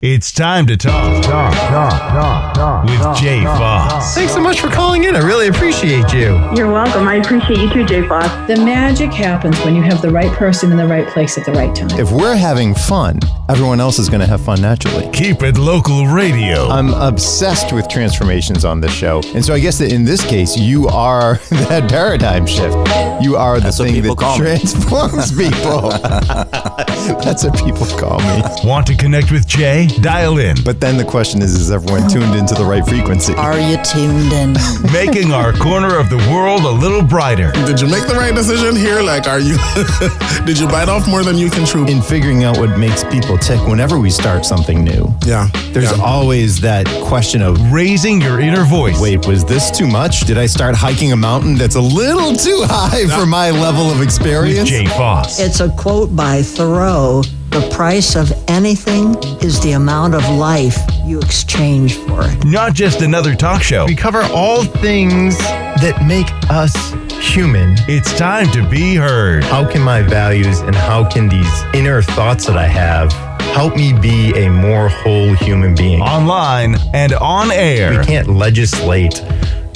It's time to talk with Jay Foss. Thanks so much for calling in. I really appreciate you. You're welcome. I appreciate you too, Jay Foss. The magic happens when you have the right person in the right place at the right time. If we're having fun, everyone else is going to have fun naturally. Keep it local radio. I'm obsessed with transformations on this show. And so I guess that in this case, you are that paradigm shift. You are the thing that transforms people. That's what people call me. Want to connect with Jay? Dial in. But then the question is everyone tuned into the right frequency? Are you tuned in? Making our corner of the world a little brighter. Did you make the right decision here? Like, are you, did you bite off more than you can chew? In figuring out what makes people tick whenever we start something new. Yeah. There's always that question of raising your inner voice. Wait, was this too much? Did I start hiking a mountain that's a little too high for my level of experience? With Jay Foss. It's a quote by Thoreau. The price of anything is the amount of life you exchange for it. Not just another talk show. We cover all things that make us human. It's time to be heard. How can my values and how can these inner thoughts that I have help me be a more whole human being? Online and on air. We can't legislate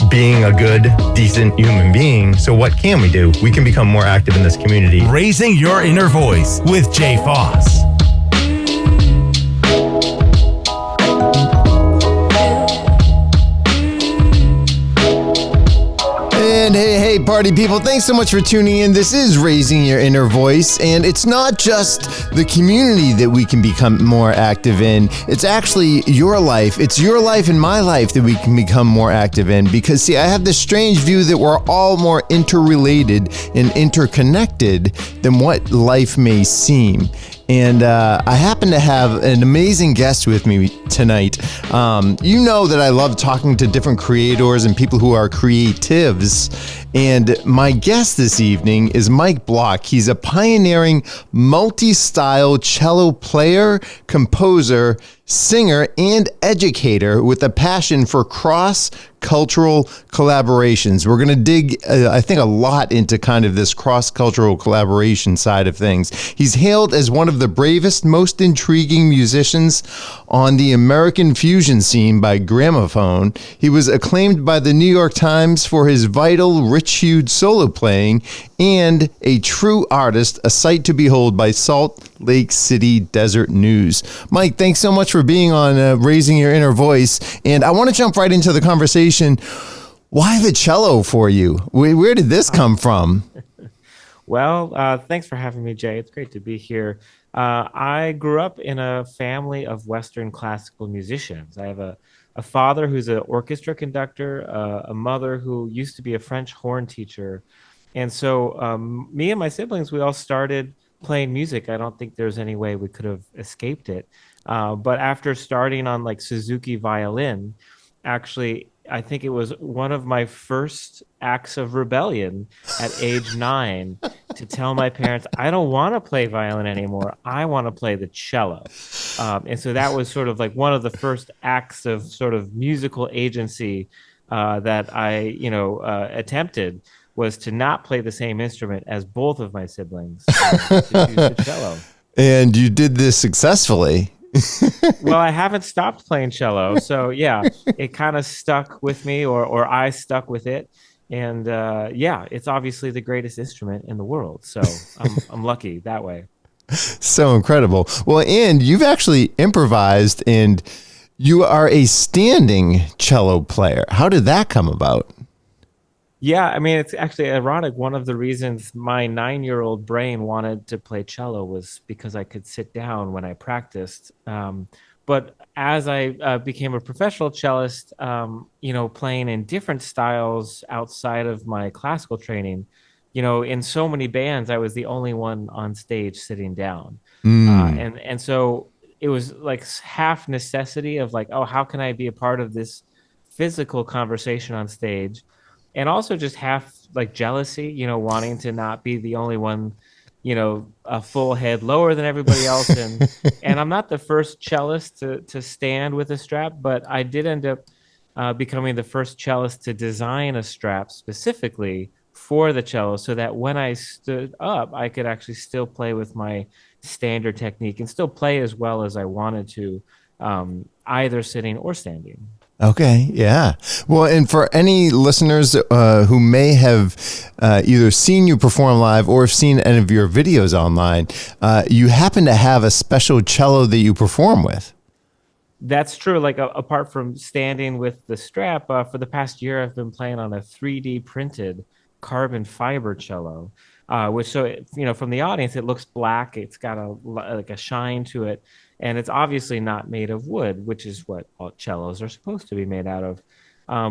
being a good, decent human being. So what can we do? We can become more active in this community. Raising your inner voice with Jay Foss. And hey, party people, thanks so much for tuning in. This is Raising Your Inner Voice, and it's not just the community that we can become more active in. It's actually your life. It's your life and my life that we can become more active in. Because, see, I have this strange view that we're all more interrelated and interconnected than what life may seem. And I happen to have an amazing guest with me tonight. You know that I love talking to different creators and people who are creatives. And my guest this evening is Mike Block. He's a pioneering multi-style cello player, composer, singer, and educator with a passion for cross-cultural collaborations. We're going to dig, I think, a lot into kind of this cross-cultural collaboration side of things. He's hailed as one of the bravest, most intriguing musicians on the American fusion scene by Gramophone. He was acclaimed by the New York Times for his vital, rich-hued solo playing, and a true artist, a sight to behold by Salt Lake City Desert News. Mike, thanks so much for being on Raising Your Inner Voice. And I want to jump right into the conversation. Why the cello for you? Where did this come from? Well, thanks for having me, Jay. It's great to be here. I grew up in a family of Western classical musicians. I have a father who's an orchestra conductor, a mother who used to be a French horn teacher. And so me and my siblings, we all started playing music. I don't think there's any way we could have escaped it. But after starting on like Suzuki violin, actually, I think it was one of my first acts of rebellion at age 9 to tell my parents, I don't want to play violin anymore. I want to play the cello. And so that was sort of like one of the first acts of sort of musical agency that I, attempted, was to not play the same instrument as both of my siblings, to choose the cello. And you did this successfully. Well, I haven't stopped playing cello. So, yeah, it kind of stuck with me, or I stuck with it. And, it's obviously the greatest instrument in the world. So I'm lucky that way. So incredible. Well, and you've actually improvised, and you are a standing cello player. How did that come about? Yeah, I mean, it's actually ironic. One of the reasons my 9-year-old brain wanted to play cello was because I could sit down when I practiced. But as I became a professional cellist, playing in different styles outside of my classical training, in so many bands, I was the only one on stage sitting down. And so it was like half necessity of like, oh, how can I be a part of this physical conversation on stage? And also just half like jealousy, wanting to not be the only one, a full head lower than everybody else. And I'm not the first cellist to stand with a strap, but I did end up becoming the first cellist to design a strap specifically for the cello, so that when I stood up, I could actually still play with my standard technique and still play as well as I wanted to. either sitting or standing. Okay, yeah. Well, and for any listeners who may have either seen you perform live or have seen any of your videos online, you happen to have a special cello that you perform with. That's true. Like apart from standing with the strap, for the past year, I've been playing on a 3D printed carbon fiber cello, which from the audience it looks black. It's got like a shine to it, and it's obviously not made of wood, which is what all cellos are supposed to be made out of.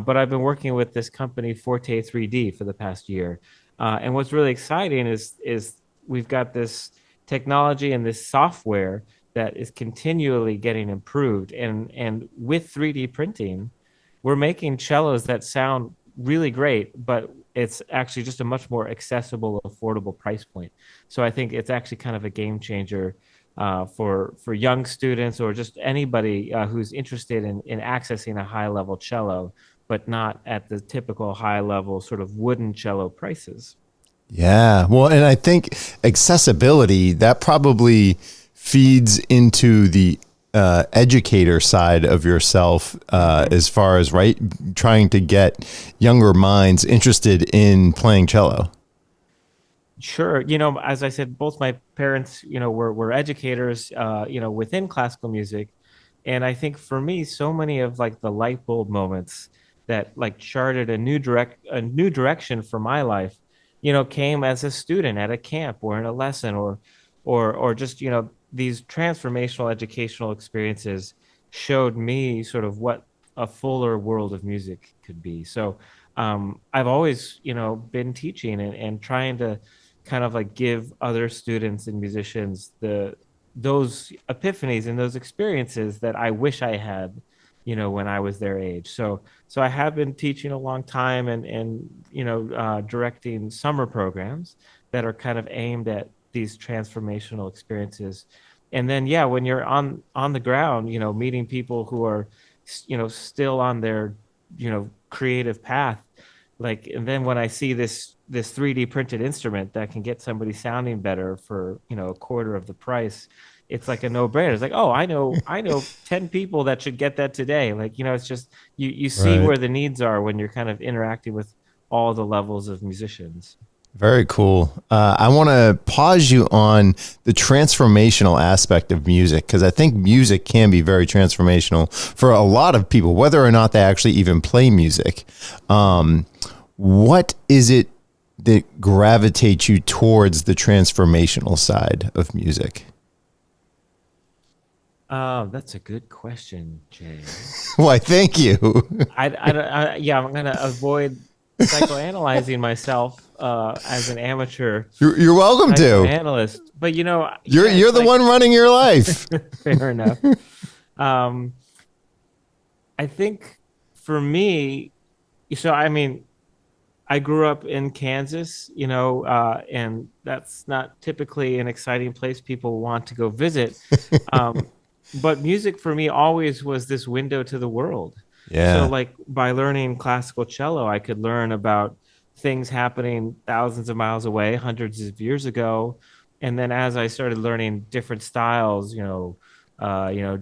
But I've been working with this company Forte 3D for the past year, and what's really exciting is we've got this technology and this software that is continually getting improved. And with 3D printing, we're making cellos that sound really great, but it's actually just a much more accessible, affordable price point. So I think it's actually kind of a game changer for young students or just anybody who's interested in accessing a high level cello, but not at the typical high level sort of wooden cello prices. Yeah. Well, and I think accessibility, that probably feeds into the educator side of yourself as far as trying to get younger minds interested in playing cello. Sure. As I said, both my parents, were educators, within classical music. And I think for me, so many of like the light bulb moments that like charted a new direction for my life, came as a student at a camp or in a lesson or just, these transformational educational experiences showed me sort of what a fuller world of music could be. So I've always, been teaching and trying to kind of like give other students and musicians those epiphanies and those experiences that I wish I had, when I was their age. So I have been teaching a long time and directing summer programs that are kind of aimed at these transformational experiences. And then yeah, when you're on the ground, meeting people who are still on their creative path, like, and then when I see this 3D printed instrument that can get somebody sounding better for a quarter of the price, it's like a no-brainer. It's like, oh, I know 10 people that should get that today. Like, it's just you see Right. where the needs are when you're kind of interacting with all the levels of musicians. Very cool. I want to pause you on the transformational aspect of music because I think music can be very transformational for a lot of people, whether or not they actually even play music. What is it that gravitates you towards the transformational side of music? That's a good question, Jay. Why, thank you. Yeah, I'm gonna avoid psychoanalyzing myself as an amateur You're welcome to. psychoanalyst, but You're yeah, you're the one running your life. fair enough. Um, I think for me, so I mean, I grew up in Kansas, and that's not typically an exciting place people want to go visit. Um, but music for me always was this window to the world. So, Yeah. like by learning classical cello, I could learn about things happening thousands of miles away, hundreds of years ago. And then as I started learning different styles,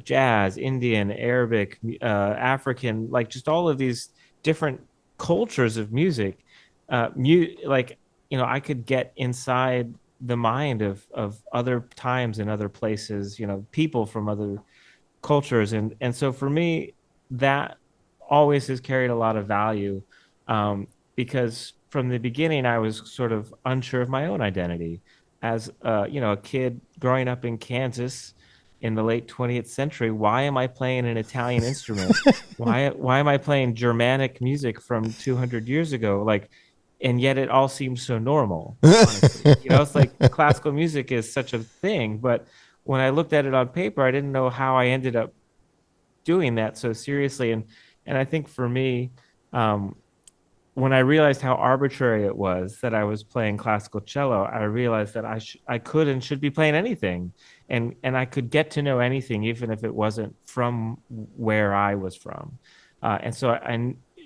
jazz, Indian, Arabic, African, like just all of these different cultures of music, like I could get inside the mind of other times and other places, people from other cultures, and so for me that always has carried a lot of value, because from the beginning I was sort of unsure of my own identity as a kid growing up in Kansas in the late 20th century. Why am I playing an Italian instrument? Why am I playing Germanic music from 200 years ago? Like, and yet it all seems so normal, honestly. It's like classical music is such a thing, but when I looked at it on paper, I didn't know how I ended up doing that so seriously. And I think for me, um, when I realized how arbitrary it was that I was playing classical cello, I realized that I could and should be playing anything, and I could get to know anything, even if it wasn't from where I was from. And so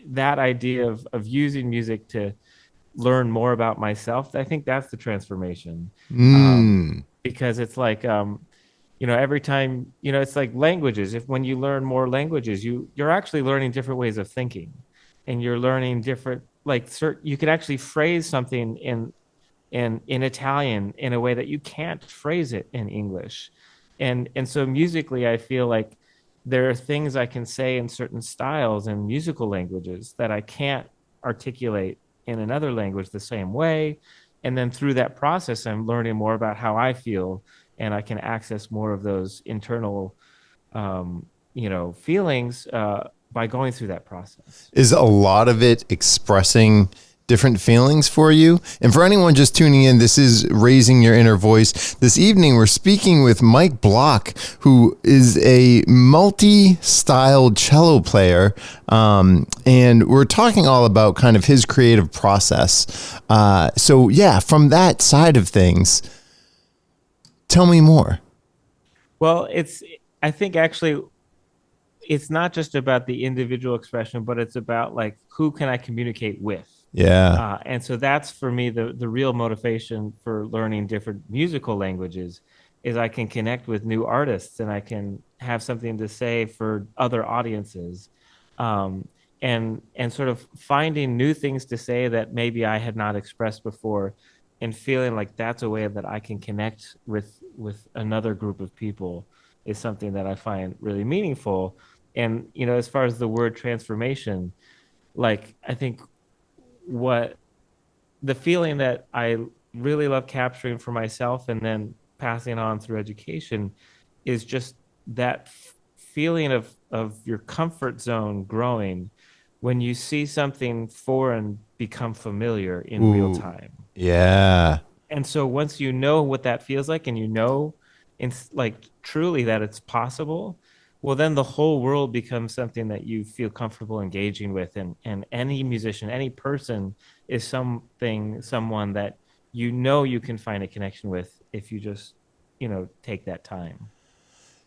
that idea of using music to learn more about myself, I think that's the transformation. Mm. Because it's like every time, it's like languages. If when you learn more languages, you're actually learning different ways of thinking, and you're learning different, like, you can actually phrase something in Italian in a way that you can't phrase it in English. And so musically, I feel like there are things I can say in certain styles and musical languages that I can't articulate in another language the same way. And then through that process, I'm learning more about how I feel, and I can access more of those internal, feelings by going through that process. Is a lot of it expressing different feelings for you? And for anyone just tuning in, this is Raising Your Inner Voice. This evening, we're speaking with Mike Block, who is a multi-styled cello player. And we're talking all about kind of his creative process. So yeah, from that side of things, tell me more. Well, I think actually it's not just about the individual expression, but it's about like who can I communicate with. Yeah. And so that's for me the real motivation for learning different musical languages is I can connect with new artists and I can have something to say for other audiences, and sort of finding new things to say that maybe I had not expressed before, and feeling like that's a way that I can connect with another group of people is something that I find really meaningful. And as far as the word transformation, like I think what the feeling that I really love capturing for myself and then passing on through education is just that feeling of your comfort zone growing when you see something foreign become familiar in real time. Yeah. And so once you know what that feels like, and it's like truly that it's possible, well, then the whole world becomes something that you feel comfortable engaging with. And any musician, any person is someone that you can find a connection with if you just, take that time.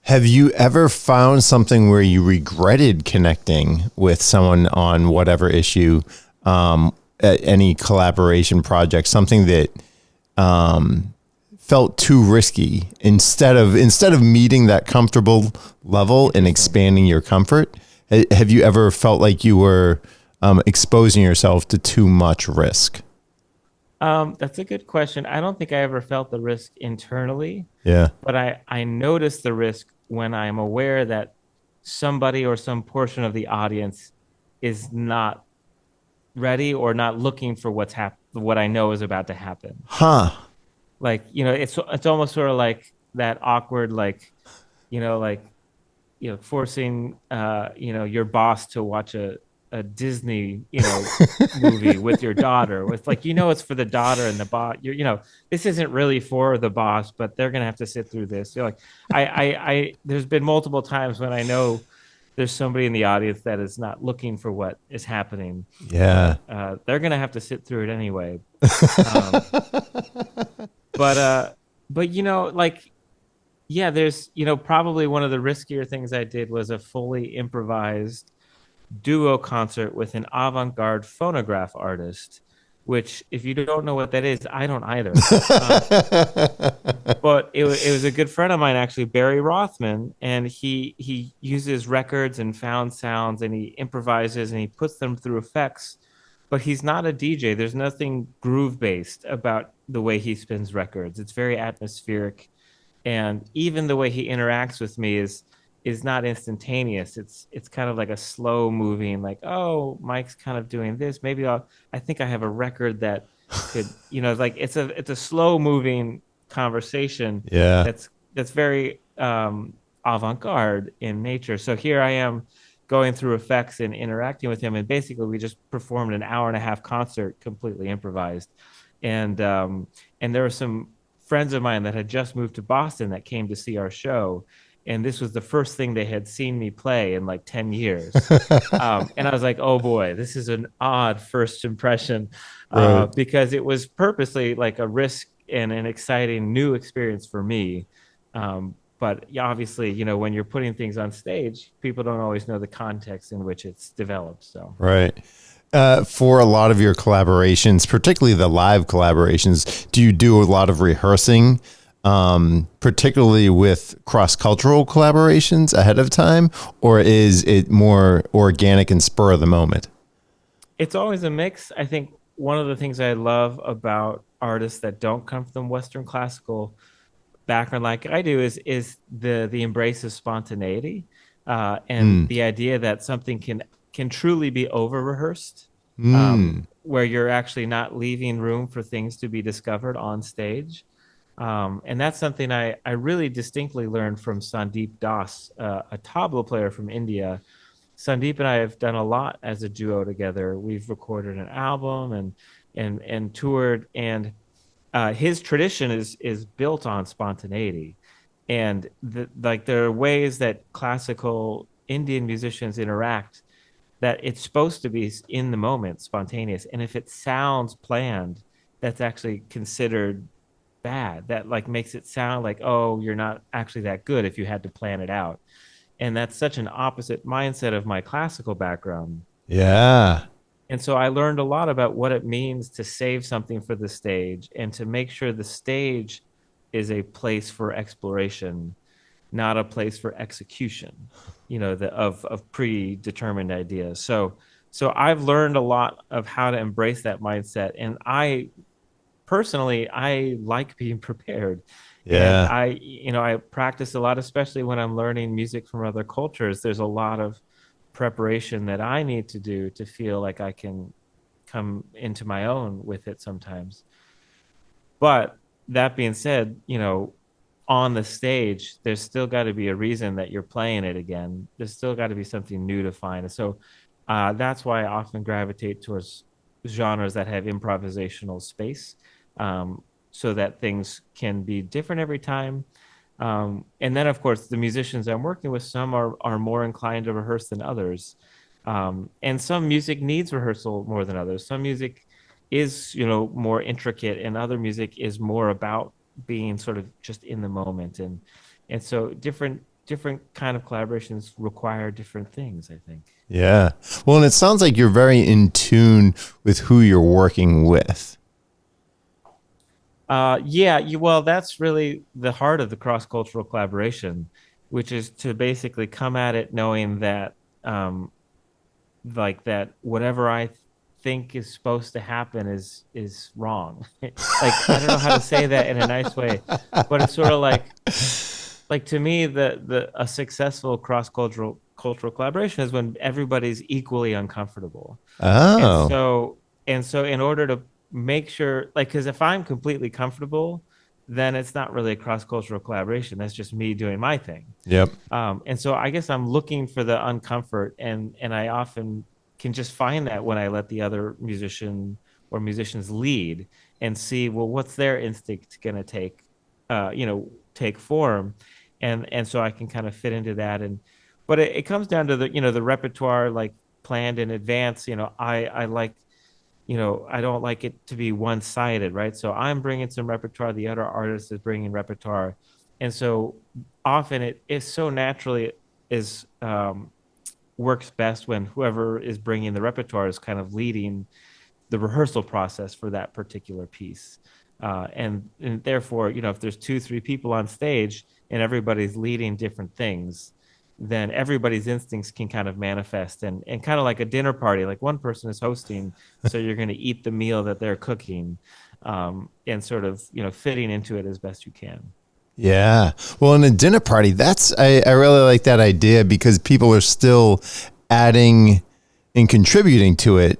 Have you ever found something where you regretted connecting with someone on whatever issue, at any collaboration project, something that felt too risky instead of meeting that comfortable level and expanding your comfort? Have you ever felt like you were exposing yourself to too much risk? That's a good question. I don't think I ever felt the risk internally. Yeah. But I notice the risk when I'm aware that somebody or some portion of the audience is not ready or not looking for what I know is about to happen. Huh. Like, it's almost sort of like that awkward, like, like, forcing, your boss to watch a Disney, movie with your daughter, with like, it's for the daughter, and the boss, this isn't really for the boss, but they're going to have to sit through this. You're like, there's been multiple times when I know there's somebody in the audience that is not looking for what is happening. Yeah. They're going to have to sit through it anyway. Um, but like, yeah, there's, probably one of the riskier things I did was a fully improvised duo concert with an avant-garde phonograph artist, which, if you don't know what that is, I don't either. But it was a good friend of mine, actually, Barry Rothman, and he uses records and found sounds, and he improvises and he puts them through effects. But he's not a DJ. There's nothing groove based about the way he spins records. It's very atmospheric, and even the way he interacts with me is not instantaneous. It's kind of like a slow moving, like, oh, Mike's kind of doing this. Maybe I think I have a record that could, like it's a slow moving conversation. Yeah. That's very avant-garde in nature. So here I am going through effects and interacting with him, and basically we just performed an hour and a half concert completely improvised. And there were some friends of mine that had just moved to Boston that came to see our show, and this was the first thing they had seen me play in like 10 years. And I was like, oh boy, this is an odd first impression, Right. because it was purposely like a risk and an exciting new experience for me. But yeah, obviously, when you're putting things on stage, people don't always know the context in which it's developed. So Right. For a lot of your collaborations, particularly the live collaborations, do you do a lot of rehearsing particularly with cross-cultural collaborations ahead of time, or is it more organic and spur of the moment? It's always a mix. I think one of the things I love about artists that don't come from Western classical background like I do is the embrace of spontaneity, and the idea that something can truly be over rehearsed, where you're actually not leaving room for things to be discovered on stage. And that's something I really distinctly learned from Sandeep Das, a tabla player from India. Sandeep and I have done a lot as a duo together. We've recorded an album and toured, and his tradition is built on spontaneity, and like there are ways that classical Indian musicians interact that it's supposed to be in the moment, spontaneous, and if it sounds planned, that's actually considered bad. That like makes it sound like, oh, you're not actually that good if you had to plan it out, and that's such an opposite mindset of my classical background. Yeah. And so I learned a lot about what it means to save something for the stage and to make sure the stage is a place for exploration, not a place for execution, of predetermined ideas. So I've learned a lot of how to embrace that mindset. And I personally, I like being prepared. And Yeah. I practice a lot, especially when I'm learning music from other cultures. There's a lot of preparation that I need to do to feel like I can come into my own with it sometimes. But that being said, on the stage, there's still got to be a reason that you're playing it again. There's still got to be something new to find. And so that's why I often gravitate towards genres that have improvisational space, so that things can be different every time. And then, of course, the musicians I'm working with, some are more inclined to rehearse than others. And some music needs rehearsal more than others. Some music is, more intricate, and other music is more about being sort of just in the moment. And so different kind of collaborations require different things, I think. Yeah. Well, and it sounds like you're very in tune with who you're working with. Well, that's really the heart of the cross-cultural collaboration, which is to basically come at it knowing that, like that whatever I think is supposed to happen is wrong. Like I don't know how to say that in a nice way, but it's sort of like to me the a successful cross-cultural collaboration is when everybody's equally uncomfortable. And Oh. so in order to make sure, like, because if I'm completely comfortable, then it's not really a cross-cultural collaboration. That's just me doing my thing. Yep. And so I guess I'm looking for the uncomfort, and I often can just find that when I let the other musician or musicians lead and see, well, what's their instinct going to take form, and so I can kind of fit into that. But it comes down to the repertoire, like planned in advance. I like, I don't like it to be one-sided, right? So I'm bringing some repertoire, the other artist is bringing repertoire, and so often it is so naturally is works best when whoever is bringing the repertoire is kind of leading the rehearsal process for that particular piece. And therefore, if there's two, three people on stage and everybody's leading different things, then everybody's instincts can kind of manifest, and kind of like a dinner party, like one person is hosting, so you're going to eat the meal that they're cooking, and sort of, fitting into it as best you can. Yeah. Well, in a dinner party, I really like that idea because people are still adding and contributing to it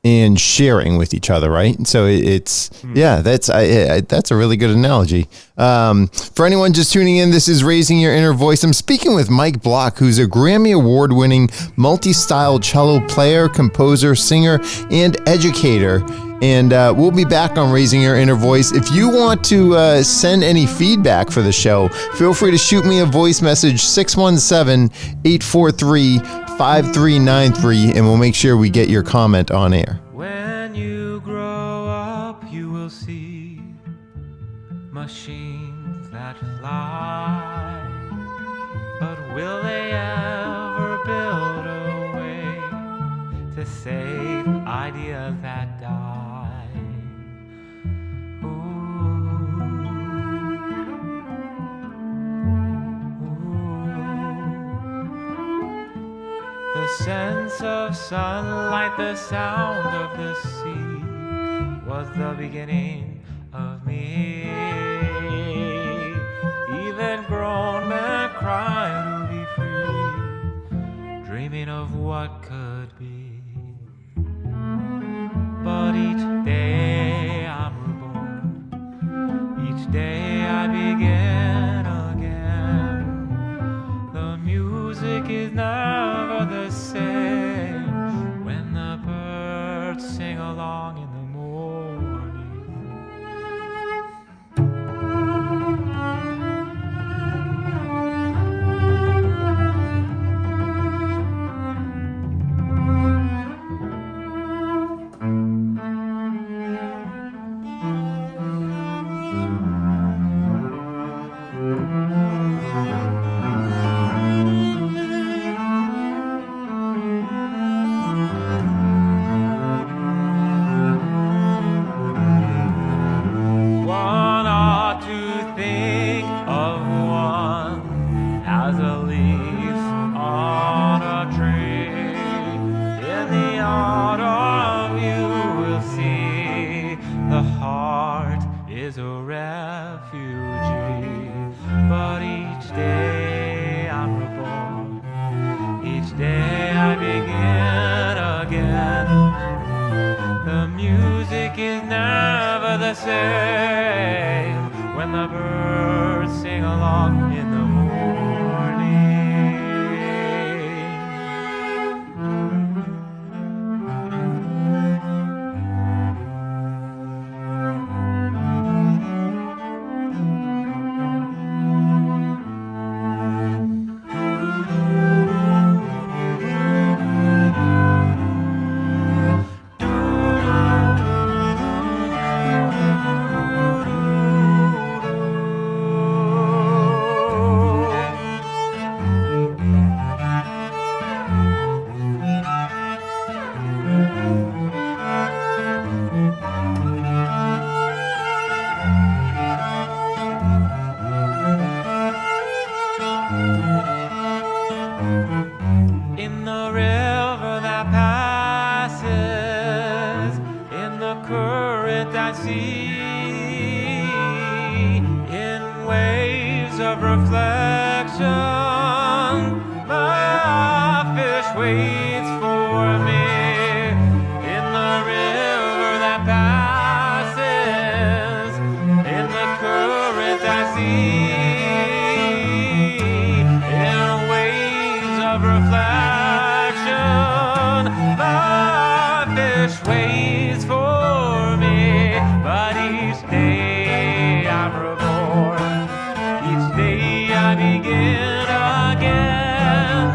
and sharing with each other, right? So that's a really good analogy. For anyone just tuning in, this is Raising Your Inner Voice. I'm speaking with Mike Block, who's a Grammy Award-winning multi-style cello player, composer, singer, and educator. And we'll be back on Raising Your Inner Voice. If you want to send any feedback for the show, feel free to shoot me a voice message, 617-843-5393, and we'll make sure we get your comment on air. When you grow up, you will see machines that fly. But will they ever build a way to save ideas that die? Ooh. sense of sunlight, the sound of the sea was the beginning of me. Even grown men cry to be free, dreaming of what could be. But each day I'm reborn, each day I begin again. The music is never the same when the birds sing along in the morning. One ought to think of one as a leaf on a tree. In the autumn you will see the heart is a refugee. But each day I'm reborn, each day I begin again. The music is never the same when the birds sing along in the morning. In the river that passes, in the current I see, in waves of reflection, my fish waits for me. In the river that passes, in the current I see, in waves of reflection, my fish waits for me. But each day I'm reborn, each day I begin again.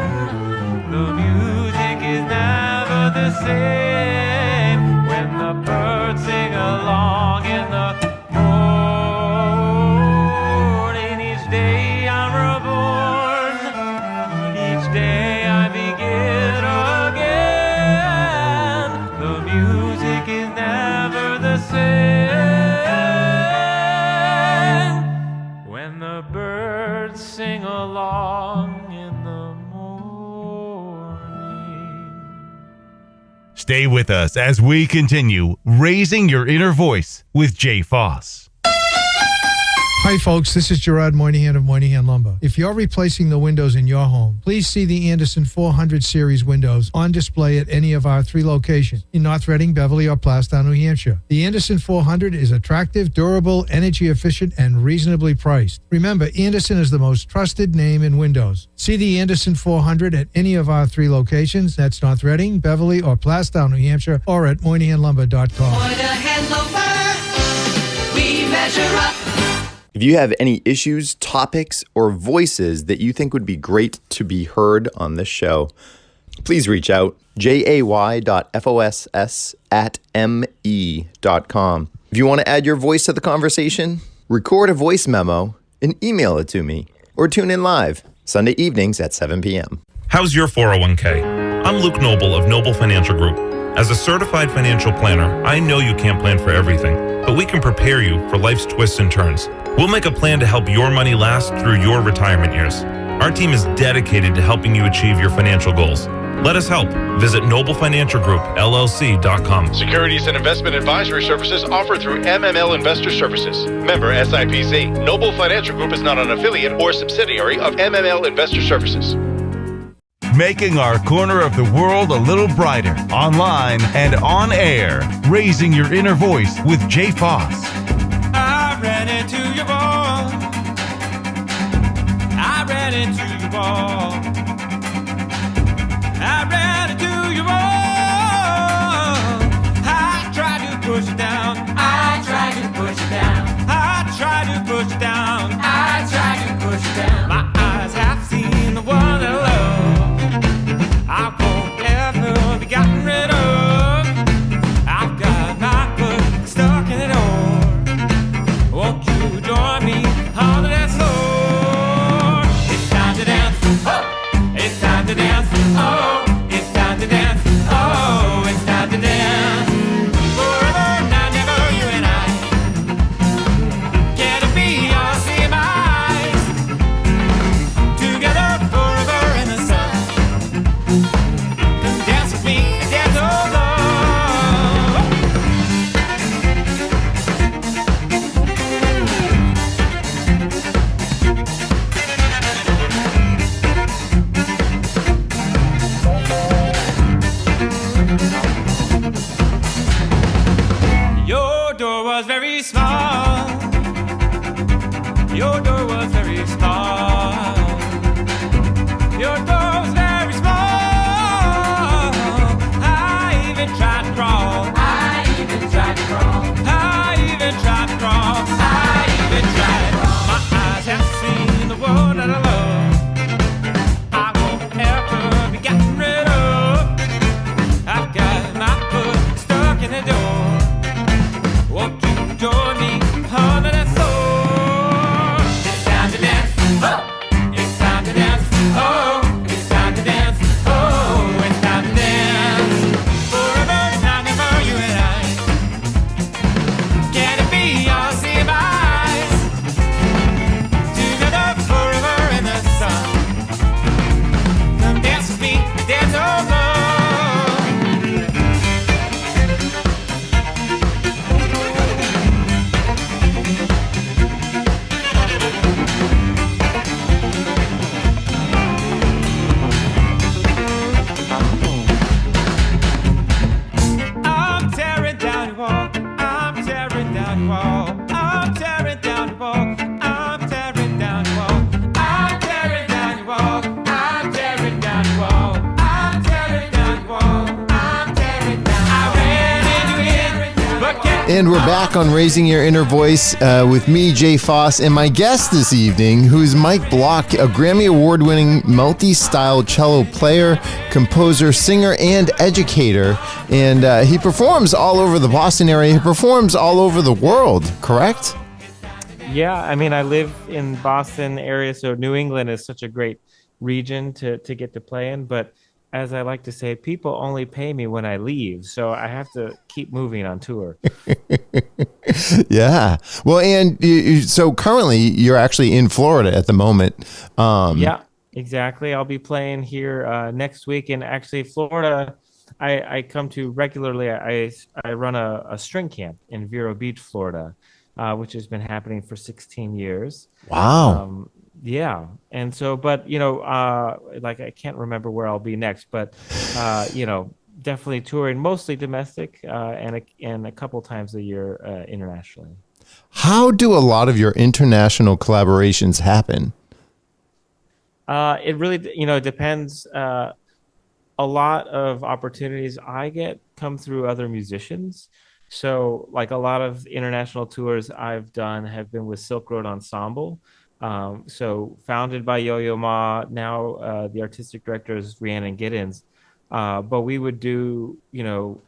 The music is never the same when the birds sing along in the morning. Each day I'm reborn, each day I begin again. The music is never the same when the birds sing along in the morning. Stay with us as we continue raising your inner voice with Jay Foss. Hi folks, this is Gerard Moynihan of Moynihan Lumber. If you're replacing the windows in your home, please see the Anderson 400 series windows on display at any of our 3 locations in North Reading, Beverly, or Plastown, New Hampshire. The Anderson 400 is attractive, durable, energy efficient, and reasonably priced. Remember, Anderson is the most trusted name in windows. See the Anderson 400 at any of our 3 locations. That's North Reading, Beverly, or Plastown, New Hampshire, or at MoynihanLumber.com. Moynihan Lumber, we measure up. If you have any issues, topics, or voices that you think would be great to be heard on this show, please reach out, jay.foss@me.com. If you want to add your voice to the conversation, record a voice memo and email it to me, or tune in live Sunday evenings at 7 p.m. How's your 401k? I'm Luke Noble of Noble Financial Group. As a certified financial planner, I know you can't plan for everything, but we can prepare you for life's twists and turns. We'll make a plan to help your money last through your retirement years. Our team is dedicated to helping you achieve your financial goals. Let us help. Visit noblefinancialgroupllc.com. Securities and investment advisory services offered through MML Investor Services. Member SIPC. Noble Financial Group is not an affiliate or subsidiary of MML Investor Services. Making our corner of the world a little brighter, online and on air. Raising your inner voice with Jay Foss. I ran into your wall. I ran into your wall. I ran into your wall. I tried to push it down. I tried to push it down. I tried to push it down. I tried to push it down. My eyes have seen the one I love. I won't ever be gotten rid of. I've got my foot stuck in the door. Won't you join me on the dance floor? It's time to dance. Oh, it's time to dance. Oh, it's time to dance. Oh, it's time to dance. Forever and never, you and I. Can it be all see my eyes? Together forever in the sun. Come dance with me and dance over. Your door was very small. Your door was very small. Your door was very small. I even tried to crawl. I even tried to crawl. I even tried to crawl. I even tried to crawl. My eyes have seen the world that I love. I won't ever be gotten rid of. I've got my foot stuck in the door. Won't you join me on the dance floor? It's time to dance. Oh, it's time to dance. Oh, it's time to dance. Oh, it's time to dance. Forever and never, you and I. Can it be all see my eyes? Together forever in the sun. Come dance with me, dance over. I'm tearing down your wall. I'm tearing down your wall. I'm tearing down your wall. I'm tearing down your wall. I'm tearing down your wall. I'm tearing down your wall. I'm tearing down your wall. I'm tearing down. I ran into it, but can't. And we're back on Raising Your Inner Voice with me, Jay Foss, and my guest this evening, who's Mike Block, a Grammy Award-winning multi-style cello player, composer, singer, and educator. And he performs all over the Boston area. He performs all over the world, correct? Yeah, I mean, I live in Boston area, so New England is such a great region to get to play in. But as I like to say, people only pay me when I leave, so I have to keep moving on tour. Yeah. Well, and so currently you're actually in Florida at the moment. Yeah, exactly. I'll be playing here next week, and actually, Florida, I come to regularly. I run a string camp in Vero Beach, Florida, which has been happening for 16 years. Wow. Yeah. And so, but, like I can't remember where I'll be next, but, definitely touring, mostly domestic, and a couple times a year internationally. How do a lot of your international collaborations happen? It really, depends. A lot of opportunities I get come through other musicians. So like a lot of international tours I've done have been with Silk Road Ensemble. So founded by Yo-Yo Ma, now the artistic director is Rhiannon Giddens. But we would do,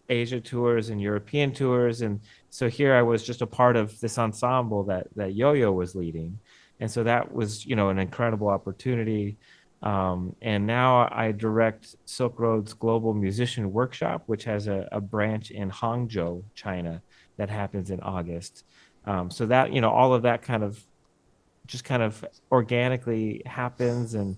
Asia tours and European tours. And so here I was just a part of this ensemble that Yo-Yo was leading. And so that was, an incredible opportunity. And now I direct Silk Road's Global Musician Workshop, which has a branch in Hangzhou, China, that happens in August. So that, all of that kind of organically happens. And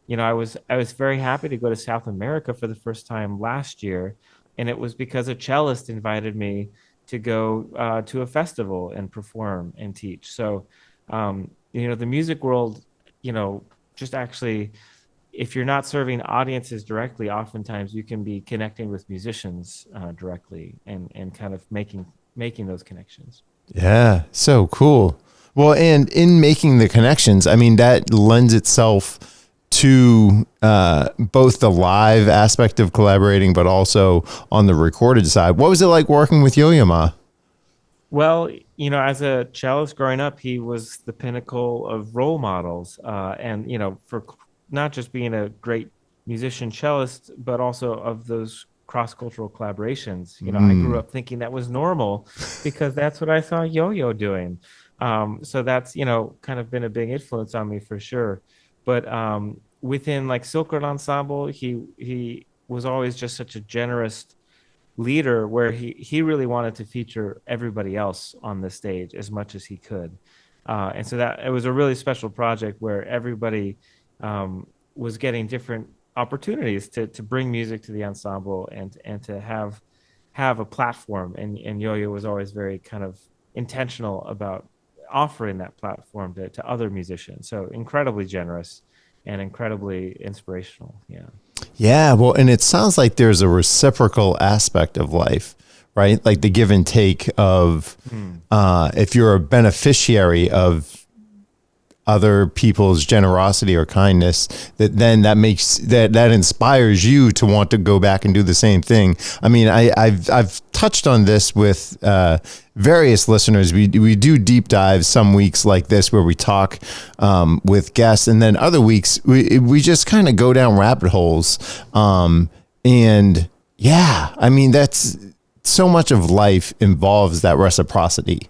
I was very happy to go to South America for the first time last year, and it was because a cellist invited me to go to a festival and perform and teach. So, the music world, you know, just actually, if you're not serving audiences directly, oftentimes you can be connecting with musicians directly and kind of making those connections. Yeah, so cool. Well, and in making the connections, I mean, that lends itself to both the live aspect of collaborating, but also on the recorded side. What was it like working with Yo-Yo Ma? Well, as a cellist growing up, he was the pinnacle of role models, and for not just being a great musician cellist, but also of those cross-cultural collaborations. I grew up thinking that was normal because that's what I saw Yo-Yo doing. So that's kind of been a big influence on me for sure. But within like Silk Road Ensemble, he was always just such a generous leader where he really wanted to feature everybody else on the stage as much as he could. And so that it was a really special project where everybody was getting different opportunities to bring music to the ensemble and to have a platform. And Yo-Yo was always very kind of intentional about offering that platform to other musicians. So incredibly generous and incredibly inspirational. Yeah. Yeah, well, and it sounds like there's a reciprocal aspect of life, right? Like the give and take of if you're a beneficiary of other people's generosity or kindness, that makes that inspires you to want to go back and do the same thing. I mean, I've touched on this with various listeners. We do deep dives some weeks like this where we talk with guests, and then other weeks we just kind of go down rabbit holes. And yeah, I mean, that's so much of life involves that reciprocity.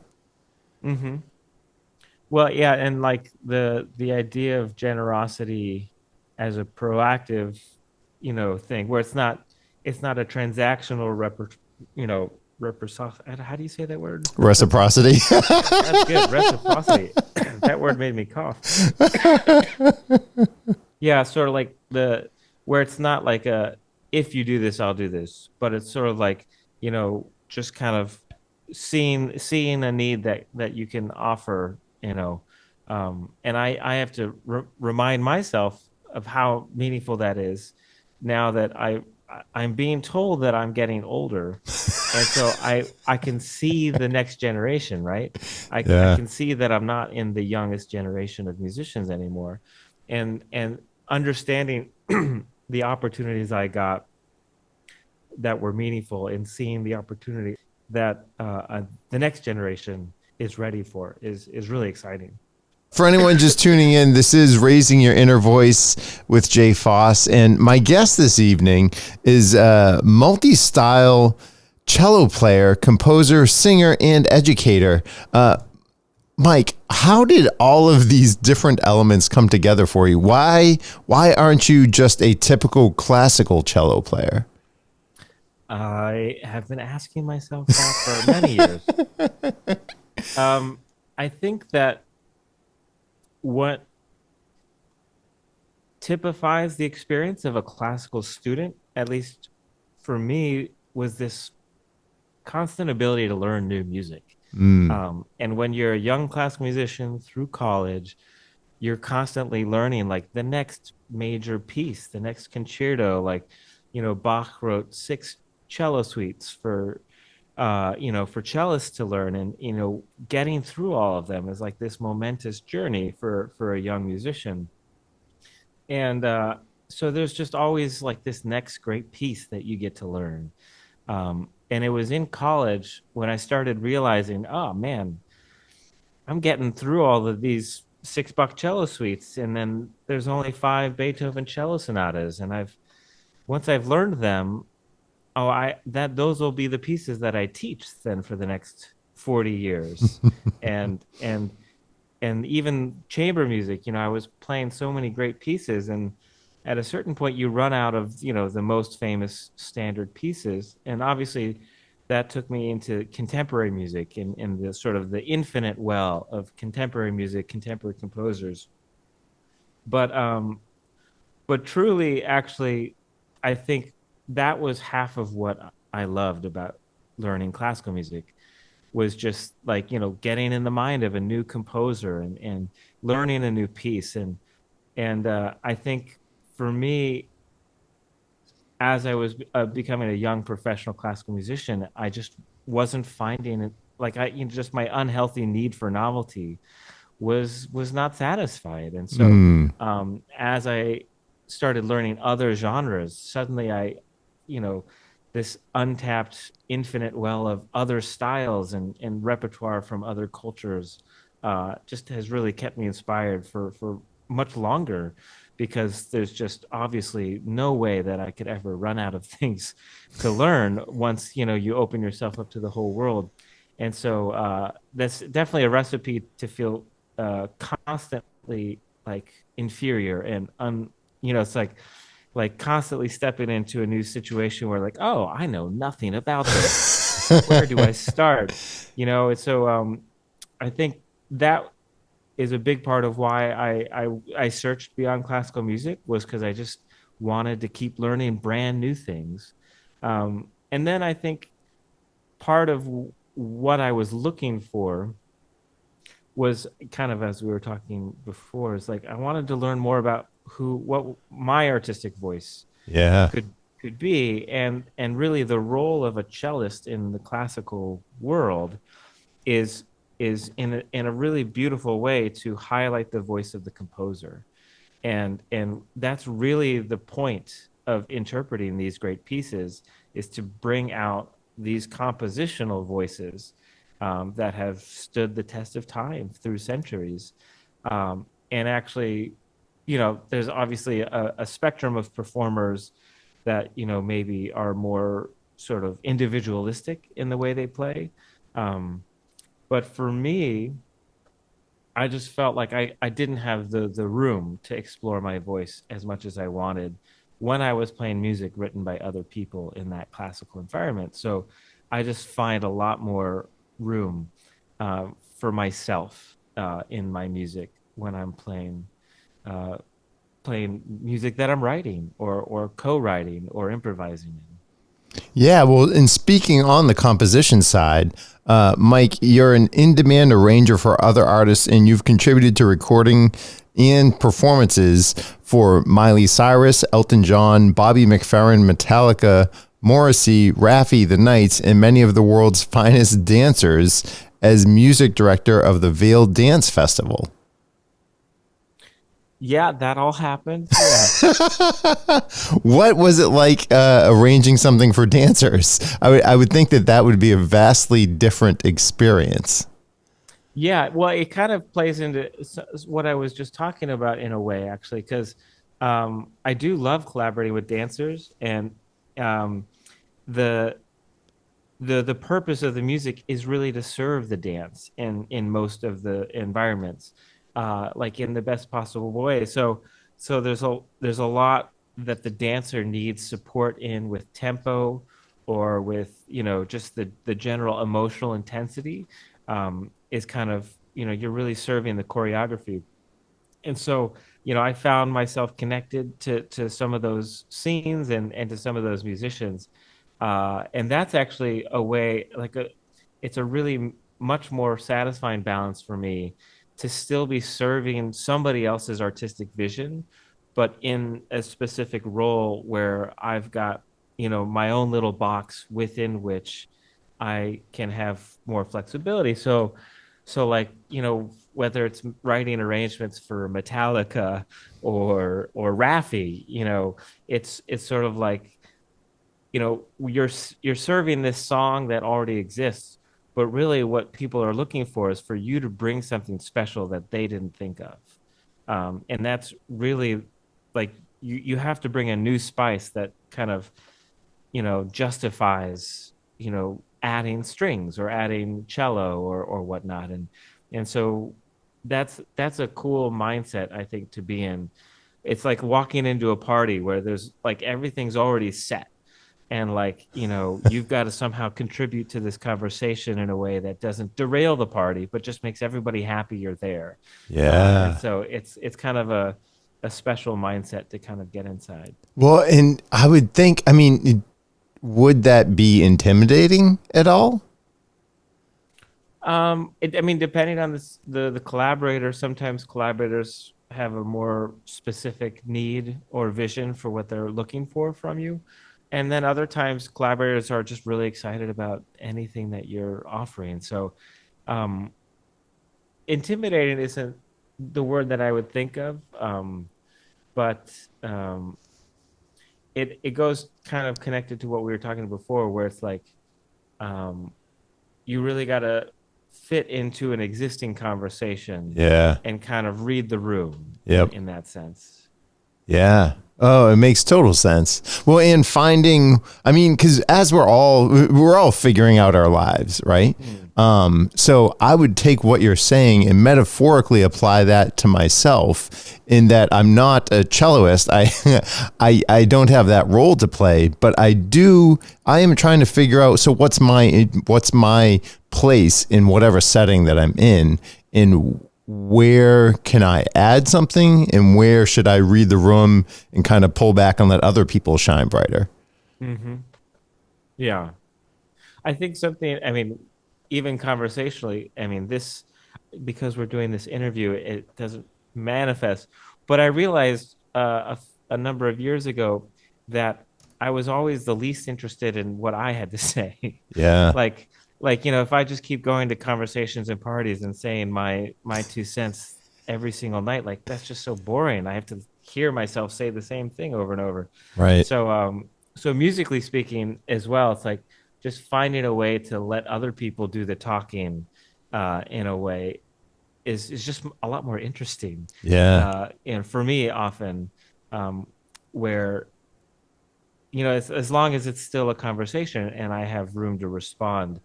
Mm-hmm. Well, yeah, and like the idea of generosity as a proactive, thing where it's not a transactional how do you say that word? Reciprocity. That's good. Reciprocity. That word made me cough. Yeah, sort of like where it's not like if you do this, I'll do this, but it's sort of like, just kind of seeing a need that you can offer, and I have to remind myself of how meaningful that is now that I'm being told that I'm getting older, and so I can see the next generation, right? I Yeah. can see that I'm not in the youngest generation of musicians anymore, and understanding the opportunities I got that were meaningful and seeing the opportunity that the next generation is ready for is really exciting. For anyone just tuning in, this is Raising Your Inner Voice with Jay Foss. And my guest this evening is a multi-style cello player, composer, singer, and educator. Mike, how did all of these different elements come together for you? Why aren't you just a typical classical cello player? I have been asking myself that for many years. I think that what typifies the experience of a classical student, at least for me, was this constant ability to learn new music. And when you're a young classical musician through college, you're constantly learning like the next major piece, the next concerto. Like, Bach wrote 6 cello suites for cellists to learn, and getting through all of them is like this momentous journey for a young musician. And so there's just always like this next great piece that you get to learn. And it was in college when I started realizing, oh man, I'm getting through all of these 6 Bach cello suites, and then there's only 5 Beethoven cello sonatas, and once I've learned them, those will be the pieces that I teach then for the next 40 years. And even chamber music, I was playing so many great pieces, and at a certain point you run out of, the most famous standard pieces. And obviously that took me into contemporary music and the sort of the infinite well of contemporary music, contemporary composers. But but truly, actually, I think that was half of what I loved about learning classical music was just like, getting in the mind of a new composer and learning a new piece. And I think for me, as I was becoming a young professional classical musician, I just wasn't finding it, like just my unhealthy need for novelty was not satisfied. And so as I started learning other genres, suddenly you know, this untapped infinite well of other styles and repertoire from other cultures just has really kept me inspired for much longer, because there's just obviously no way that I could ever run out of things to learn once you open yourself up to the whole world. And so that's definitely a recipe to feel constantly like inferior and it's like constantly stepping into a new situation where like, oh, I know nothing about this. Where do I start? And so I think that is a big part of why I searched beyond classical music, was because I just wanted to keep learning brand new things. And then I think part of what I was looking for was kind of, as we were talking before, is like I wanted to learn more about what my artistic voice Yeah. could be, and really the role of a cellist in the classical world is in a really beautiful way to highlight the voice of the composer. And that's really the point of interpreting these great pieces, is to bring out these compositional voices that have stood the test of time through centuries. And actually, there's obviously a spectrum of performers that maybe are more sort of individualistic in the way they play. But for me, I just felt like I didn't have the room to explore my voice as much as I wanted when I was playing music written by other people in that classical environment. So I just find a lot more room for myself in my music when I'm playing music that I'm writing or co-writing or improvising in. Yeah, well, and speaking on the composition side, Mike, you're an in-demand arranger for other artists, and you've contributed to recording and performances for Miley Cyrus, Elton John, Bobby McFerrin, Metallica, Morrissey, Raffi, The Knights, and many of the world's finest dancers as music director of the Vail Dance Festival. Yeah, that all happened. Yeah. What was it like arranging something for dancers? I would think that would be a vastly different experience. Yeah, well, it kind of plays into what I was just talking about in a way, actually, because I do love collaborating with dancers, and um, the the purpose of the music is really to serve the dance in most of the environments, like in the best possible way. So there's a lot that the dancer needs support in, with tempo or with just the general emotional intensity, is kind of you're really serving the choreography. And so I found myself connected to some of those scenes and to some of those musicians, and that's actually a way, like it's a really much more satisfying balance for me to still be serving somebody else's artistic vision, but in a specific role where I've got my own little box within which I can have more flexibility. So like whether it's writing arrangements for Metallica or Raffi, it's sort of like you're serving this song that already exists, but really what people are looking for is for you to bring something special that they didn't think of. And that's really like you have to bring a new spice that kind of justifies adding strings or adding cello or whatnot. And so that's a cool mindset, I think, to be in. It's like walking into a party where there's like everything's already set, and like you've got to somehow contribute to this conversation in a way that doesn't derail the party but just makes everybody happy you're there. And Yeah. so it's kind of a special mindset to kind of get inside. Well, and I would think, I mean, would that be intimidating at all? I mean, depending on the collaborator, sometimes collaborators have a more specific need or vision for what they're looking for from you. And then other times collaborators are just really excited about anything that you're offering. So, intimidating isn't the word that I would think of. But it goes kind of connected to what we were talking before, where it's like, you really got to fit into an existing conversation, and kind of read the room, in that sense. Yeah. Oh, it makes total sense. Well, and finding, I mean, because as we're all figuring out our lives, right? So I would take what you're saying and metaphorically apply that to myself, in that I'm not a celloist. I don't have that role to play, but I am trying to figure out, so what's my place in whatever setting that I'm in where can I add something, and where should I read the room and kind of pull back and let other people shine brighter? Mm-hmm. Yeah. I think I mean, even conversationally, I mean, because we're doing this interview, it doesn't manifest. But I realized a number of years ago that I was always the least interested in what I had to say. Yeah. Like, if I just keep going to conversations and parties and saying my 2 cents every single night, like, that's just so boring. I have to hear myself say the same thing over and over. Right. So musically speaking as well, it's like just finding a way to let other people do the talking in a way is just a lot more interesting. Yeah. And for me, often, where, as long as it's still a conversation and I have room to respond,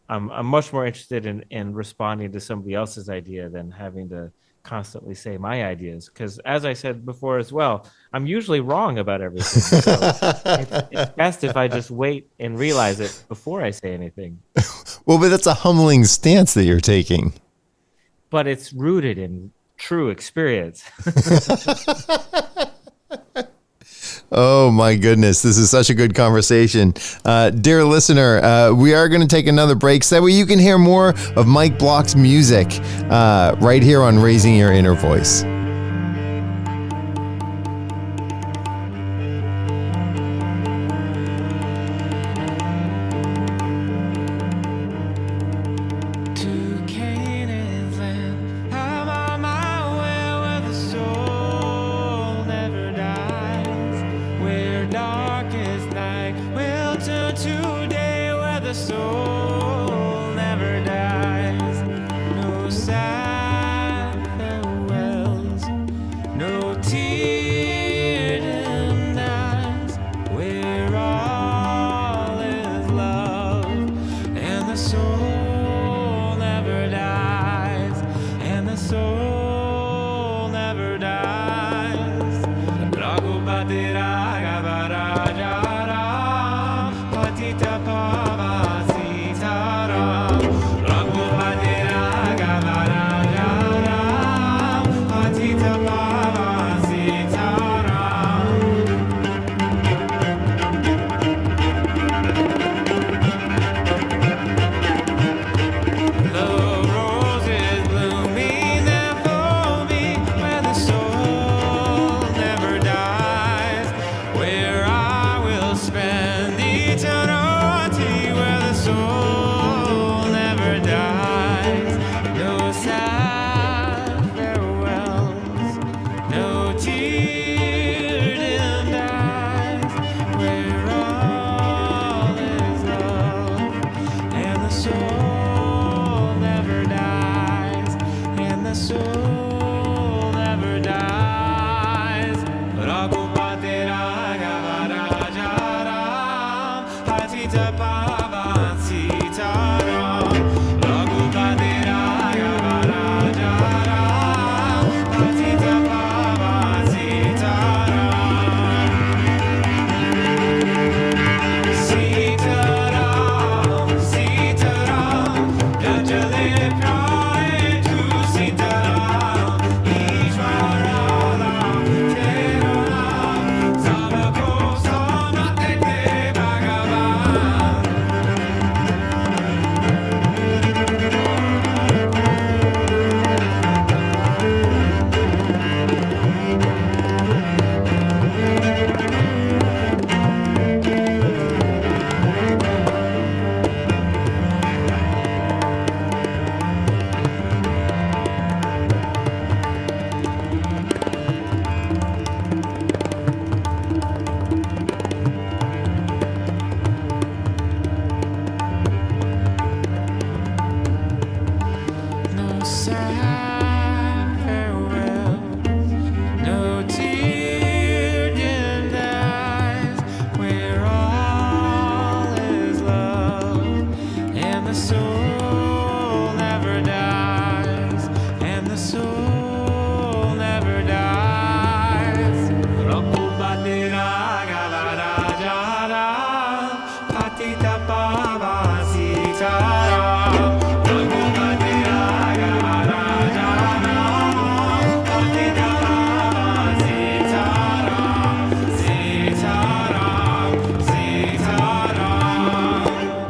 I'm much more interested in responding to somebody else's idea than having to constantly say my ideas. Because as I said before as well, I'm usually wrong about everything. So it's best if I just wait and realize it before I say anything. Well, but that's a humbling stance that you're taking. But it's rooted in true experience. Oh my goodness, this is such a good conversation. Dear listener, we are going to take another break so that way you can hear more of Mike Block's music right here on Raising Your Inner Voice.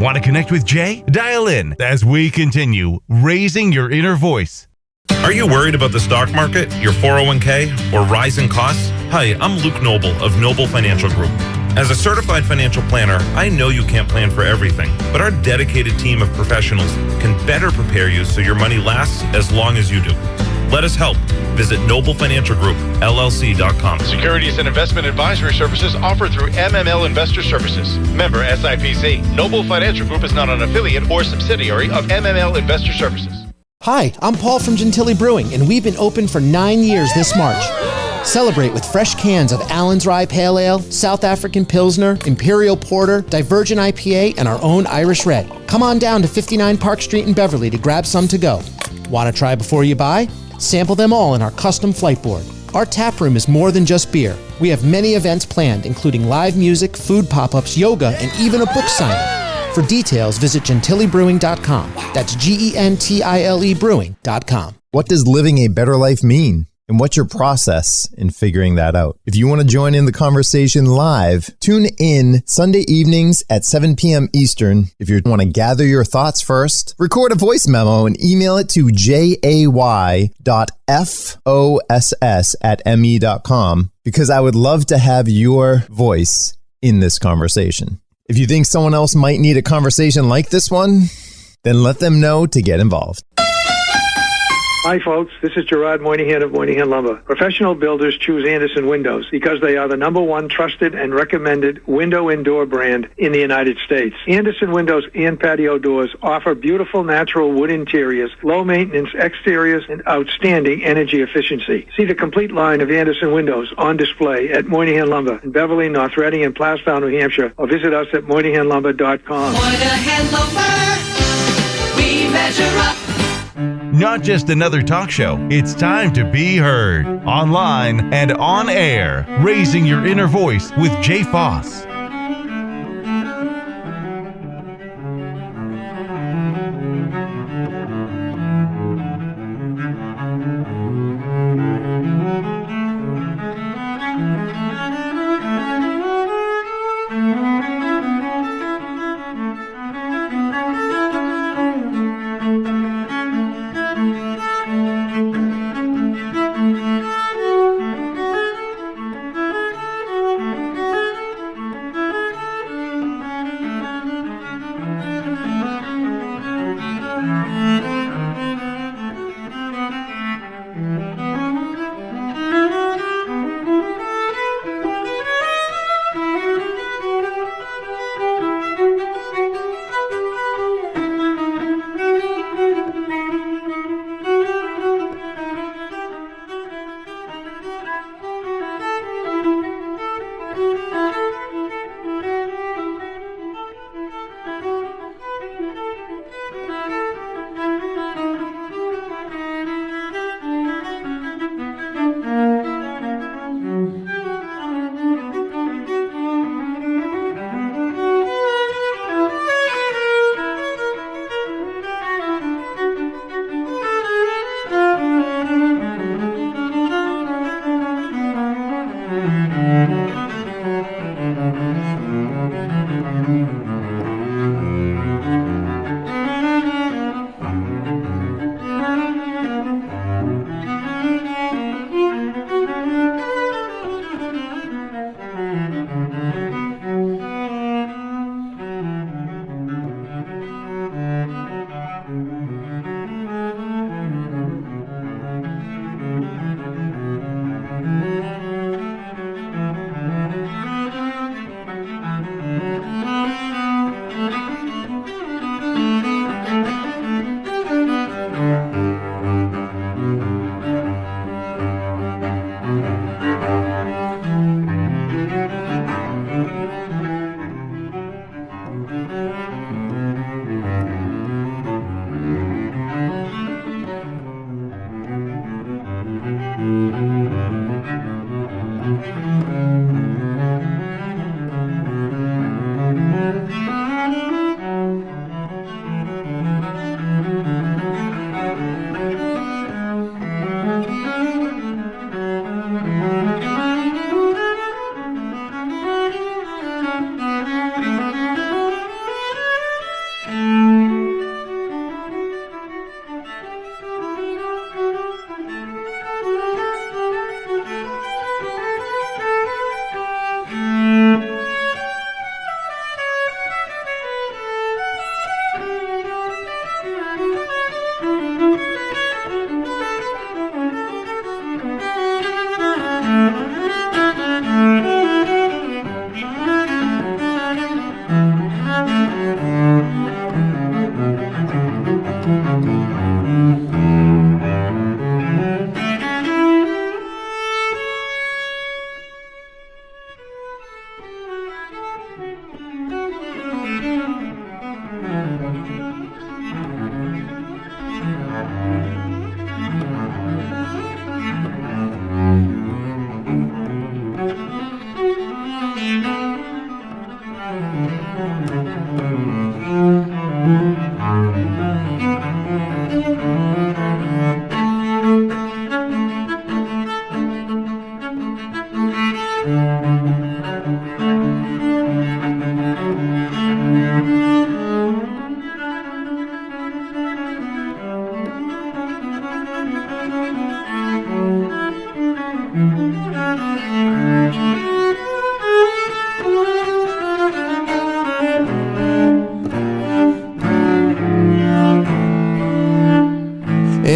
Want to connect with Jay? Dial in as we continue raising your inner voice. Are you worried about the stock market, your 401k, or rising costs? Hi, I'm Luke Noble of Noble Financial Group. As a certified financial planner, I know you can't plan for everything, but our dedicated team of professionals can better prepare you so your money lasts as long as you do. Let us help. Visit NobleFinancialGroupLLC.com. Securities and investment advisory services offered through MML Investor Services. Member SIPC. Noble Financial Group is not an affiliate or subsidiary of MML Investor Services. Hi, I'm Paul from Gentilly Brewing, and we've been open for 9 years this March. Celebrate with fresh cans of Allen's Rye Pale Ale, South African Pilsner, Imperial Porter, Divergent IPA, and our own Irish Red. Come on down to 59 Park Street in Beverly to grab some to go. Want to try before you buy? Sample them all in our custom flight board. Our tap room is more than just beer. We have many events planned, including live music, food pop-ups, yoga, and even a book signing. For details, visit GentillyBrewing.com. That's GENTILE Brewing.com. What does living a better life mean? And what's your process in figuring that out? If you want to join in the conversation live, tune in Sunday evenings at 7 p.m. Eastern. If you want to gather your thoughts first, record a voice memo and email it to jay.foss@me.com, because I would love to have your voice in this conversation. If you think someone else might need a conversation like this one, then let them know to get involved. Hi, folks. This is Gerard Moynihan of Moynihan Lumber. Professional builders choose Anderson Windows because they are the #1 trusted and recommended window and door brand in the United States. Anderson Windows and patio doors offer beautiful natural wood interiors, low maintenance exteriors, and outstanding energy efficiency. See the complete line of Anderson Windows on display at Moynihan Lumber in Beverly, North Reading, and Plastown, New Hampshire, or visit us at MoynihanLumber.com. Moynihan Lumber, we measure up. Not just another talk show. It's time to be heard. Online and on air. Raising your inner voice with Jay Foss.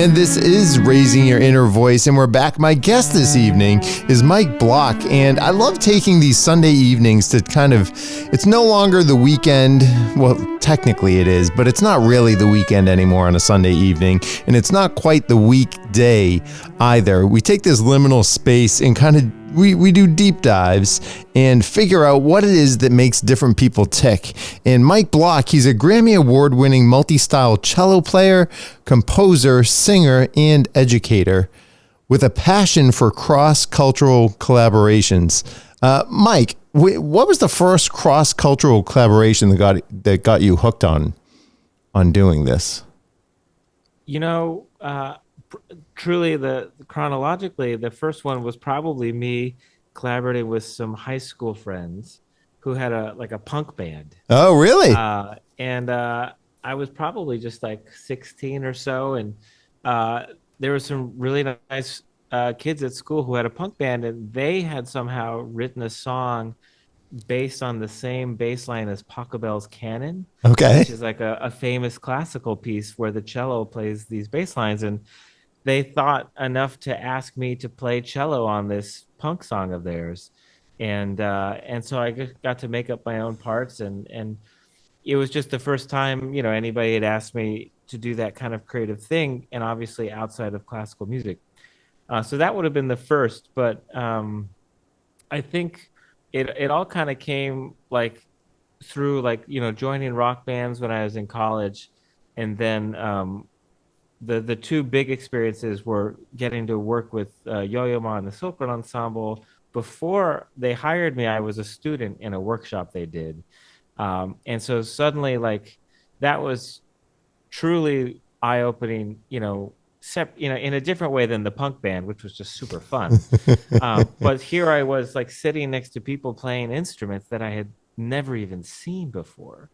and this is Raising Your Inner Voice, and we're back. My guest this evening is Mike Block, and I love taking these Sunday evenings to it's no longer the weekend. Well, technically it is, but it's not really the weekend anymore on a Sunday evening, and it's not quite the weekday either. We take this liminal space and we do deep dives and figure out what it is that makes different people tick. And Mike Block, he's a Grammy Award-winning multi-style cello player, composer, singer, and educator with a passion for cross-cultural collaborations. Mike, what was the first cross-cultural collaboration that got you hooked on doing this? Truly, chronologically, the first one was probably me collaborating with some high school friends who had a punk band. Oh, really? I was probably just like 16 or so, and there were some really nice kids at school who had a punk band, and they had somehow written a song based on the same bass line as Pachelbel's Canon, Okay. which is like a famous classical piece where the cello plays these bass lines. And they thought enough to ask me to play cello on this punk song of theirs. And so I got to make up my own parts, and it was just the first time, anybody had asked me to do that kind of creative thing, and obviously outside of classical music. So that would have been the first, but I think it all kind of came through joining rock bands when I was in college, and then the two big experiences were getting to work with Yo-Yo Ma and the Silk Road Ensemble. Before they hired me, I was a student in a workshop they did, and so suddenly that was truly eye-opening, in a different way than the punk band, which was just super fun. But here I was sitting next to people playing instruments that I had never even seen before.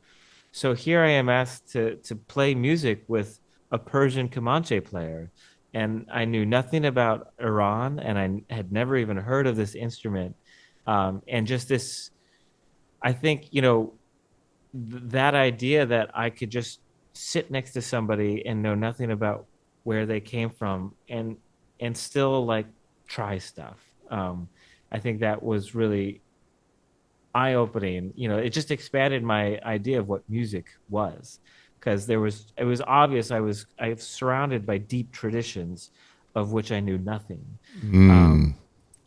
So here I am asked to play music with a Persian Comanche player, and I knew nothing about Iran, and I had never even heard of this instrument. And just this, I think, that idea that I could just sit next to somebody and know nothing about where they came from and still try stuff. I think that was really eye-opening. It just expanded my idea of what music was, because it was obvious I was surrounded by deep traditions of which I knew nothing.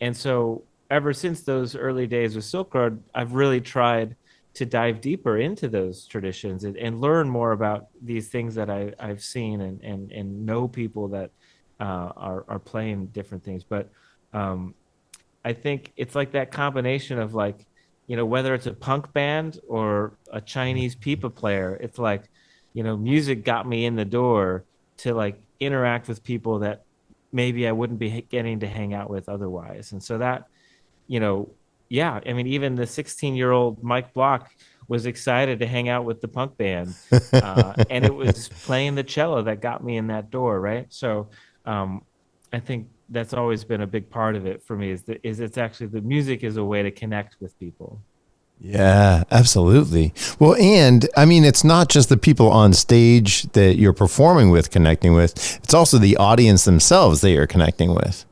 And so ever since those early days with Silk Road, I've really tried to dive deeper into those traditions and learn more about these things that I've seen and know people that are playing different things. But I think it's that combination of whether it's a punk band or a Chinese pipa player, it's music got me in the door to interact with people that maybe I wouldn't be getting to hang out with otherwise. And so that, yeah, I mean, even the 16-year-old Mike Block was excited to hang out with the punk band. And it was playing the cello that got me in that door, right? So I think that's always been a big part of it for me, is it's actually the music is a way to connect with people. Yeah, absolutely. Well, and I mean, it's not just the people on stage that you're performing with, connecting with. It's also the audience themselves that you're connecting with.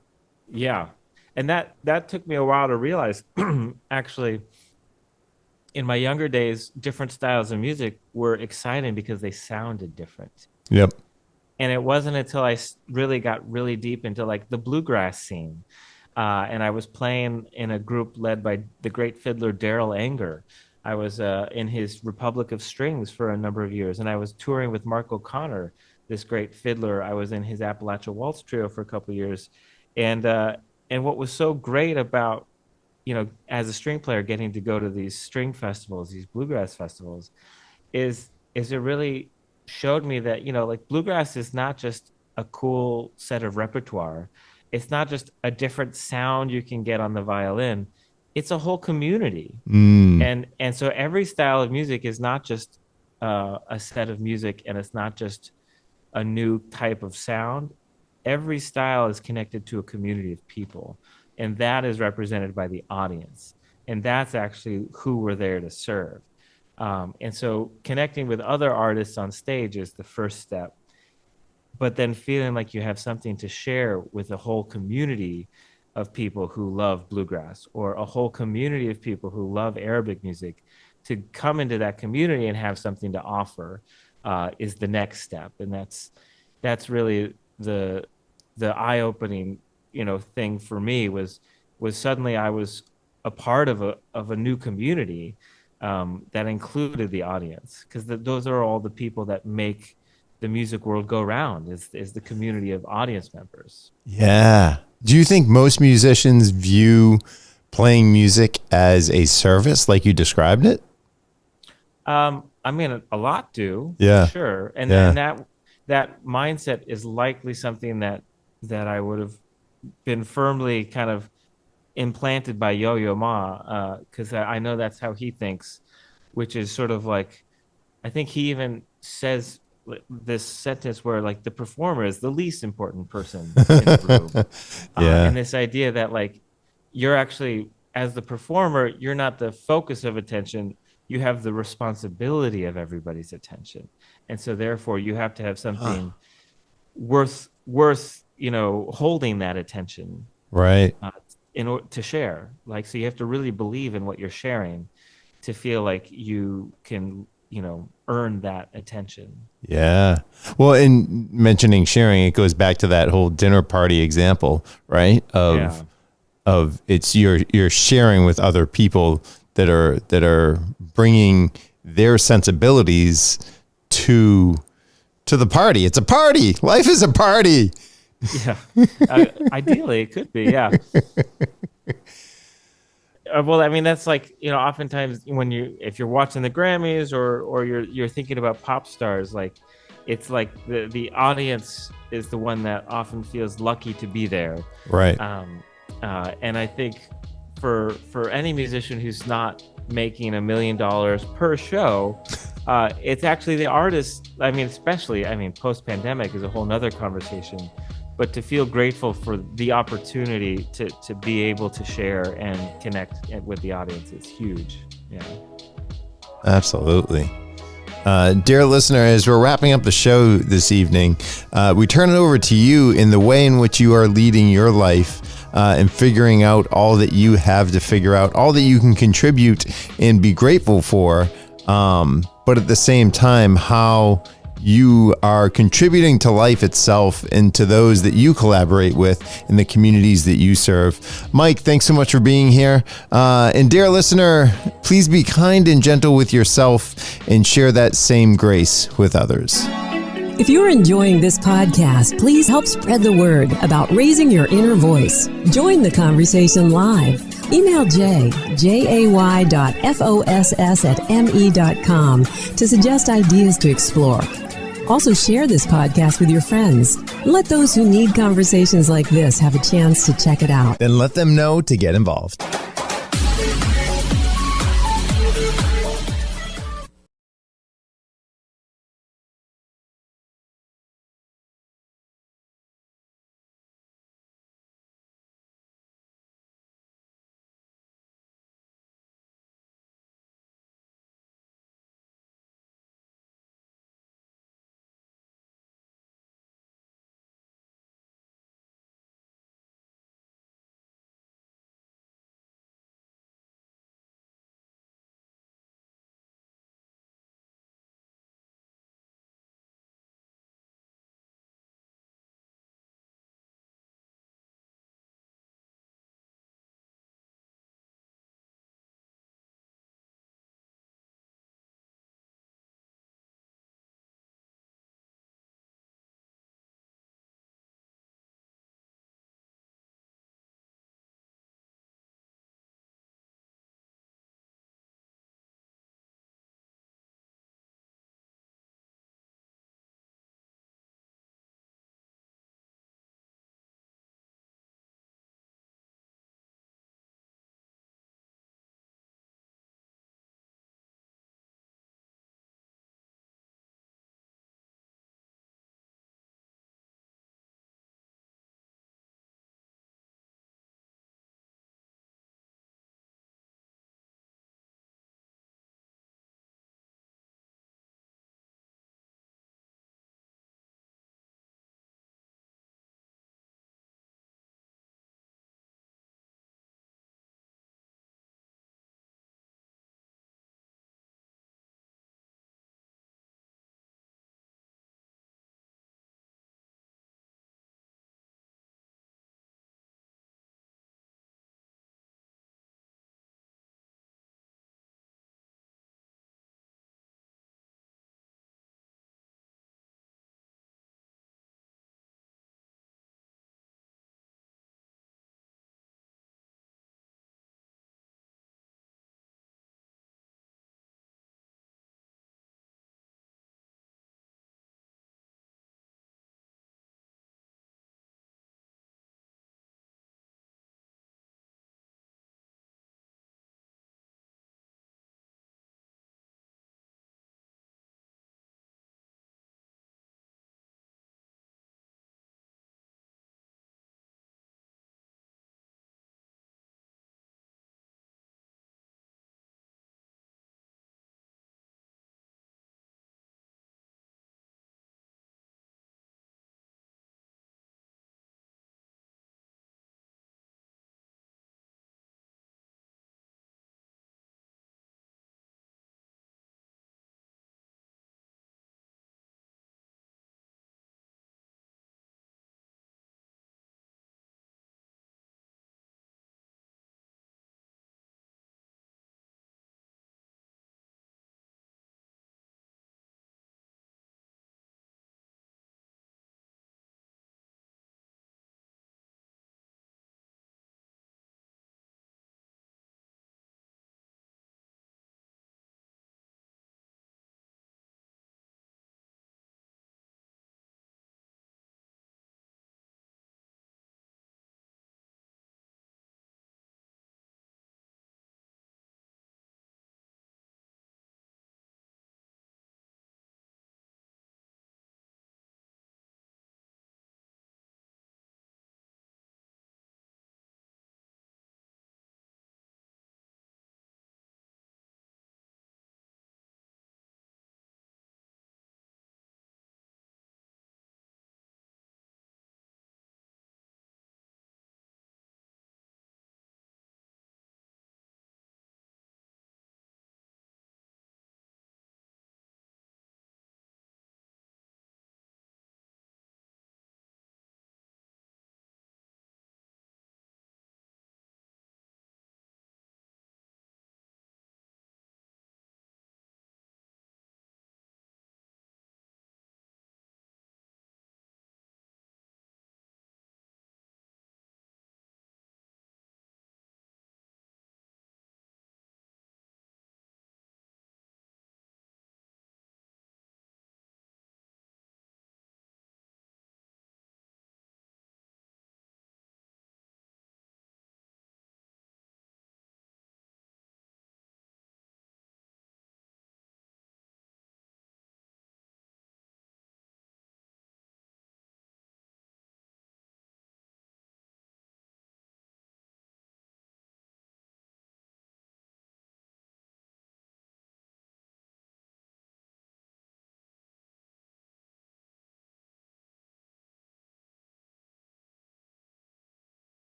Yeah. And that took me a while to realize. Actually, in my younger days, different styles of music were exciting because they sounded different. Yep. And it wasn't until I really got really deep into the bluegrass scene. And I was playing in a group led by the great fiddler Daryl Anger. I was in his Republic of Strings for a number of years, and I was touring with Mark O'Connor, this great fiddler. I was in his Appalachia Waltz Trio for a couple of years. And what was so great about, as a string player, getting to go to these string festivals, these bluegrass festivals, is it really showed me that, bluegrass is not just a cool set of repertoire. It's not just a different sound you can get on the violin. It's a whole community. And so every style of music is not just a set of music, and it's not just a new type of sound. Every style is connected to a community of people, and that is represented by the audience. And that's actually who we're there to serve. And so connecting with other artists on stage is the first step. but then feeling like you have something to share with a whole community of people who love bluegrass, or a whole community of people who love Arabic music, to come into that community and have something to offer is the next step. And that's really the eye-opening, thing for me was suddenly I was a part of a new community that included the audience, because those are all the people that make the music world go round, is the community of audience members. Yeah. Do you think most musicians view playing music as a service, like you described it? I mean, a lot do. Yeah. Sure. And that mindset is likely something that I would have been firmly kind of implanted by Yo-Yo Ma, because I know that's how he thinks, which is sort of like, I think he even says this sentence where like the performer is the least important person in the room. And this idea that like you're actually, as the performer, you're not the focus of attention, you have the responsibility of everybody's attention. And so therefore you have to have something worth holding that attention, right, in order to share. Like, so you have to really believe in what you're sharing to feel like you can earn that attention. Yeah. Well, in mentioning sharing, it goes back to that whole dinner party example, right? Of it's you're sharing with other people that are bringing their sensibilities to the party. It's a party. Life is a party. Yeah. Ideally, it could be. Yeah. Well, I mean, that's like, oftentimes if you're watching the Grammys or you're thinking about pop stars, like it's like the audience is the one that often feels lucky to be there. Right. And I think for any musician who's not making $1 million per show, it's actually the artist. I mean, especially, post-pandemic is a whole nother conversation. But to feel grateful for the opportunity to be able to share and connect with the audience is huge. Yeah. Absolutely. Dear listener, as we're wrapping up the show this evening, we turn it over to you in the way in which you are leading your life and figuring out all that you have to figure out, all that you can contribute and be grateful for. But at the same time, how you are contributing to life itself and to those that you collaborate with in the communities that you serve. Mike, thanks so much for being here. And dear listener, please be kind and gentle with yourself and share that same grace with others. If you're enjoying this podcast, please help spread the word about raising your inner voice. Join the conversation live. Email jay.foss@me.com to suggest ideas to explore. Also share this podcast with your friends. Let those who need conversations like this have a chance to check it out. Then let them know to get involved.